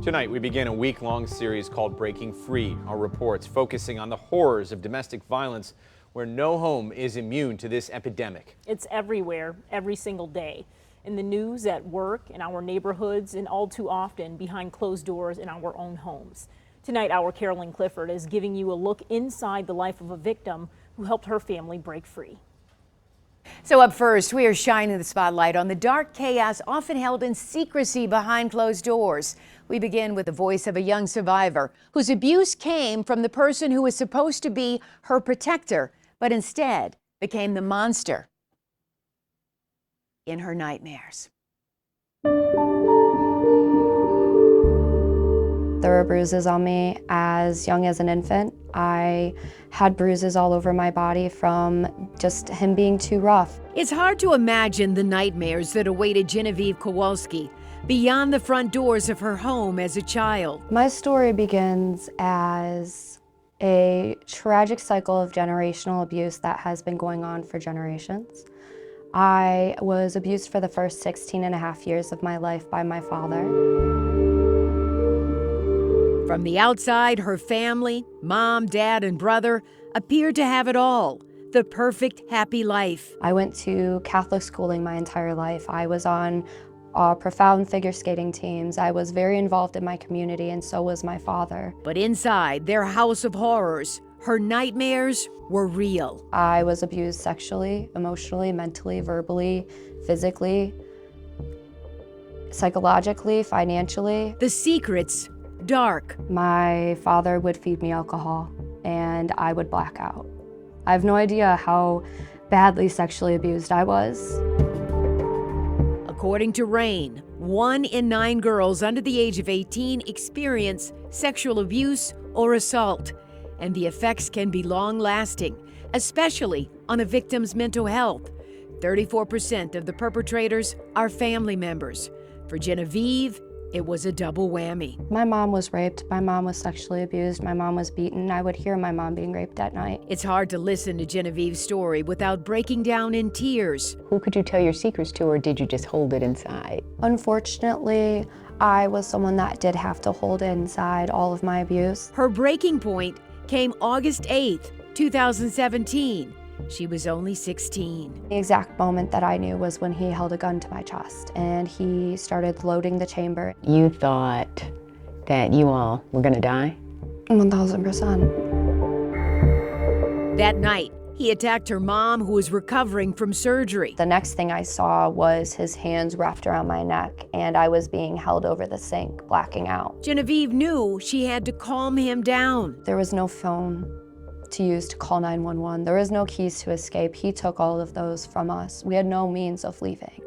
Tonight, we begin a week-long series called Breaking Free. Our reports focusing on the horrors of domestic violence, where no home is immune to this epidemic. It's everywhere, every single day. In the news, at work, in our neighborhoods, and all too often behind closed doors in our own homes. Tonight, our Carolyn Clifford is giving you a look inside the life of a victim who helped her family break free. So up first, we are shining the spotlight on the dark chaos often held in secrecy behind closed doors. We begin with the voice of a young survivor whose abuse came from the person who was supposed to be her protector, but instead became the monster in her nightmares. There were bruises on me as young as an infant. I had bruises all over my body from just him being too rough. It's hard to imagine the nightmares that awaited Genevieve Kowalski beyond the front doors of her home as a child. My story begins as a tragic cycle of generational abuse that has been going on for generations. I was abused for the first 16 and a half years of my life by my father. From the outside, her family, mom, dad, and brother appeared to have it all, the perfect, happy life. I went to Catholic schooling my entire life. I was on profound figure skating teams. I was very involved in my community, and so was my father. But inside their house of horrors, her nightmares were real. I was abused sexually, emotionally, mentally, verbally, physically, psychologically, financially. The secrets, dark. My father would feed me alcohol and I would black out. I have no idea how badly sexually abused I was. According to RAINN, 1 in 9 girls under the age of 18 experience sexual abuse or assault, and the effects can be long-lasting, especially on a victim's mental health. 34% of the perpetrators are family members. For Genevieve, it was a double whammy. My mom was raped, my mom was sexually abused, my mom was beaten. I would hear my mom being raped at night. It's hard to listen to Genevieve's story without breaking down in tears. Who could you tell your secrets to, or did you just hold it inside? Unfortunately, I was someone that did have to hold inside all of my abuse. Her breaking point came August 8th, 2017. She was only 16. The exact moment that I knew was when he held a gun to my chest and he started loading the chamber. You thought that you all were gonna die? 1000%. That night, he attacked her mom, who was recovering from surgery. The next thing I saw was his hands wrapped around my neck and I was being held over the sink, blacking out. Genevieve knew she had to calm him down. There was no phone to use to call 911. There was no keys to escape. He took all of those from us. We had no means of leaving.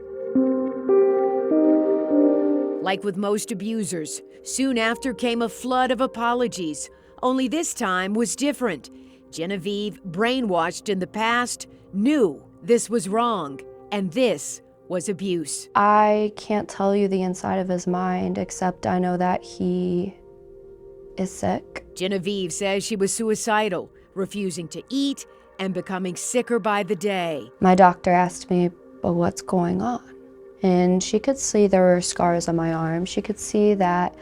Like with most abusers, soon after came a flood of apologies. Only this time was different. Genevieve, brainwashed in the past, knew this was wrong, and this was abuse. I can't tell you the inside of his mind, except I know that he is sick. Genevieve says she was suicidal, refusing to eat and becoming sicker by the day. My doctor asked me, "But what's going on?" And she could see there were scars on my arm. She could see that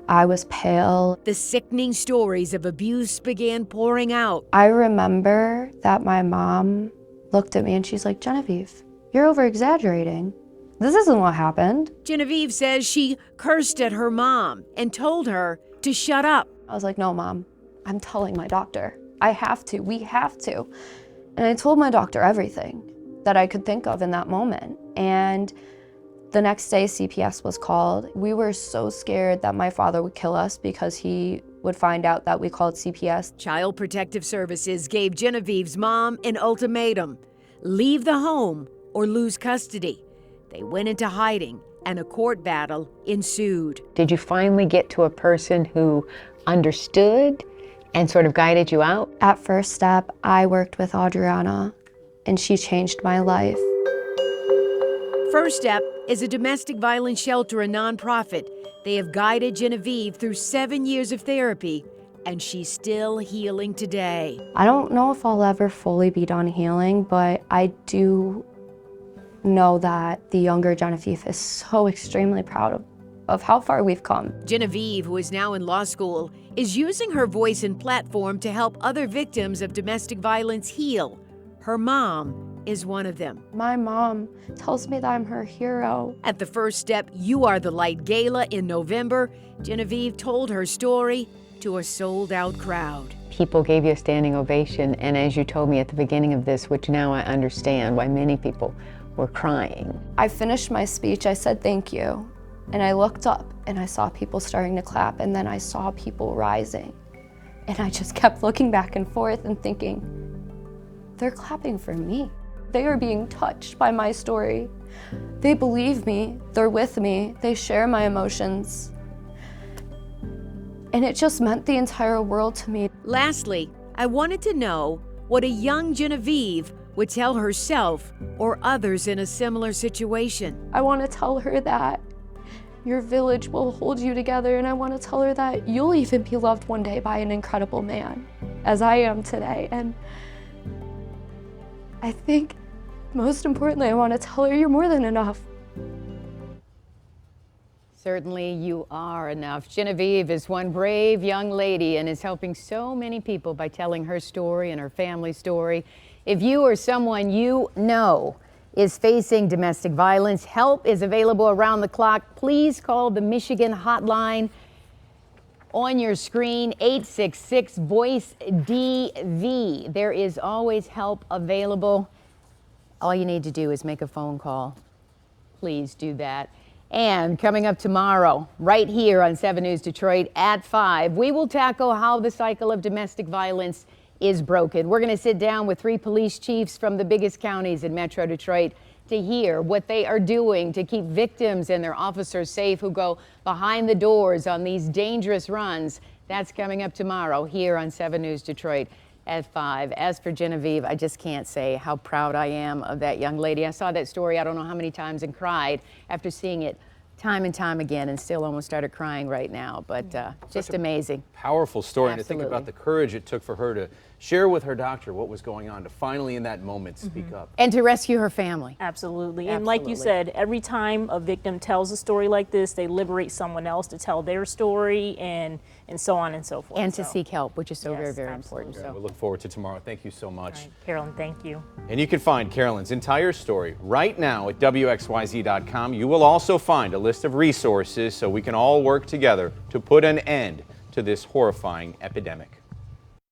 I was pale. The sickening stories of abuse began pouring out. I remember that my mom looked at me and she's like, "Genevieve, you're over-exaggerating. This isn't what happened." Genevieve says she cursed at her mom and told her to shut up. I was like, "No, Mom, I'm telling my doctor. I have to, we have to." And I told my doctor everything that I could think of in that moment. And the next day, CPS was called. We were so scared that my father would kill us because he would find out that we called CPS. Child Protective Services gave Genevieve's mom an ultimatum: leave the home or lose custody. They went into hiding and a court battle ensued. Did you finally get to a person who understood and sort of guided you out? At First Step, I worked with Adriana, and she changed my life. First Step is a domestic violence shelter and nonprofit. They have guided Genevieve through 7 years of therapy, and she's still healing today. I don't know if I'll ever fully be done healing, but I do know that the younger Genevieve is so extremely proud of how far we've come. Genevieve, who is now in law school, is using her voice and platform to help other victims of domestic violence heal. Her mom is one of them. My mom tells me that I'm her hero. At the First Step You Are the Light Gala in November, Genevieve told her story to a sold-out crowd. People gave you a standing ovation, and as you told me at the beginning of this, which now I understand why many people were crying. I finished my speech, I said thank you, and I looked up and I saw people starting to clap, and then I saw people rising. And I just kept looking back and forth and thinking, they're clapping for me. They are being touched by my story. They believe me, they're with me, they share my emotions. And it just meant the entire world to me. Lastly, I wanted to know what a young Genevieve would tell herself or others in a similar situation. I want to tell her that your village will hold you together, and I want to tell her that you'll even be loved one day by an incredible man, as I am today. And I think, most importantly, I want to tell her you're more than enough. Certainly you are enough. Genevieve is one brave young lady and is helping so many people by telling her story and her family story. If you or someone you know is facing domestic violence, help is available around the clock. Please call the Michigan hotline on your screen, 866-VOICE-DV. There is always help available. All you need to do is make a phone call. Please do that. And coming up tomorrow, right here on 7 News Detroit at 5, we will tackle how the cycle of domestic violence is broken. We're going to sit down with 3 police chiefs from the biggest counties in Metro Detroit to hear what they are doing to keep victims and their officers safe who go behind the doors on these dangerous runs. That's coming up tomorrow here on 7 News Detroit at 5. As for Genevieve, I just can't say how proud I am of that young lady. I saw that story I don't know how many times and cried after seeing it time and time again, and still almost started crying right now, but just amazing. Powerful story. Absolutely. And to think about the courage it took for her to share with her doctor what was going on, to finally in that moment speak up. And to rescue her family. Absolutely. And like you said, every time a victim tells a story like this, they liberate someone else to tell their story, and so on and so forth. And to seek help, which is so very, Yes, very absolutely. important. Yeah, So. we look forward to tomorrow. Thank you so much. All right, Carolyn, thank you. And you can find Carolyn's entire story right now at WXYZ.com. You will also find a list of resources so we can all work together to put an end to this horrifying epidemic.